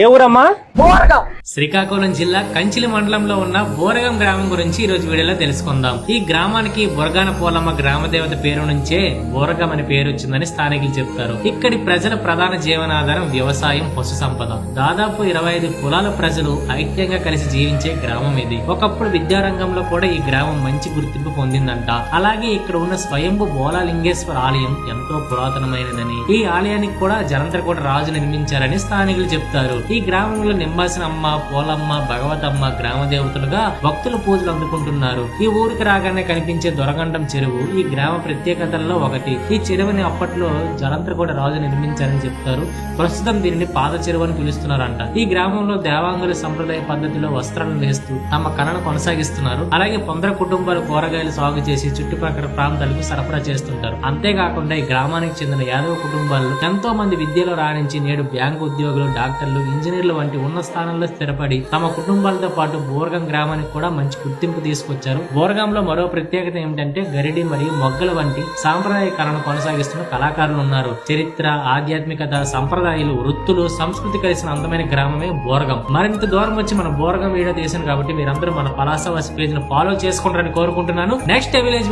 ఏ ఊరమ్మా? బోరగం. శ్రీకాకుళం జిల్లా కంచిలి మండలంలో ఉన్న బోరగం గ్రామం గురించి ఈ రోజు వీడియోలో తెలుసుకుందాం. ఈ గ్రామానికి బొరగాన పోలమ్మ గ్రామ దేవత పేరు నుంచే బోరగం అని పేరు వచ్చిందని స్థానికులు చెప్తారు. ఇక్కడి ప్రజల ప్రధాన జీవనాధారం వ్యవసాయం, పశు సంపద. దాదాపు 25 కులాల ప్రజలు ఐక్యంగా కలిసి జీవించే గ్రామం ఇది. ఒకప్పుడు విద్యారంగంలో కూడా ఈ గ్రామం మంచి గుర్తింపు పొందిందంట. అలాగే ఇక్కడ ఉన్న స్వయంభు బోలాలింగేశ్వర ఆలయం ఎంతో పురాతనమైనదని, ఈ ఆలయానికి కూడా జలంతరకోట రాజు నిర్మించారని స్థానికులు చెప్తారు. ఈ గ్రామంలో నింబాసిన అమ్మ, పోలమ్మ, భగవతమ్మ గ్రామ దేవతలుగా భక్తులు పూజలు అందుకుంటున్నారు. ఈ ఊరికి రాగానే కనిపించే దొరగండం చెరువు ఈ గ్రామ ప్రత్యేకతల్లో ఒకటి. ఈ చెరువుని అప్పట్లో జలంతరకోట రాజు నిర్మించారని చెప్తారు. ప్రస్తుతం దీనిని పాద చెరువు అని పిలుస్తున్నారంట. ఈ గ్రామంలో దేవాంగుల సంప్రదాయ పద్ధతిలో వస్త్రాలను వేస్తూ తమ కళను కొనసాగిస్తున్నారు. అలాగే కొందరు కుటుంబాలు కూరగాయలు సాగు చేసి చుట్టుపక్కల ప్రాంతాలకు సరఫరా చేస్తుంటారు. అంతేకాకుండా ఈ గ్రామానికి చెందిన యాదవ కుటుంబాల్లో ఎంతో మంది విద్యలో రాణించి నేడు బ్యాంకు ఉద్యోగులు, డాక్టర్లు, ఇంజనీర్లు వంటి ఉన్న స్థానంలో స్థిరపడి తమ కుటుంబాలతో పాటు బోరగం గ్రామానికి కూడా మంచి గుర్తింపు తీసుకొచ్చారు. బోరగంలో మరో ప్రత్యేకత ఏమిటంటే గరిడి మరియు మొగ్గల వంటి సాంప్రదాయ కళను కొనసాగిస్తున్న కళాకారులు ఉన్నారు. చరిత్ర, ఆధ్యాత్మికత, సంప్రదాయాలు, వృత్తులు, సంస్కృతి కలిసిన అందమైన గ్రామమే బోరగం. మరింత దూరం వచ్చి మన బోరగం వీడియో తీసాను కాబట్టి మీరందరూ మన పలాసవాసి పేజ్ ను ఫాలో చేసుకుంటారని కోరుకుంటున్నాను. Next village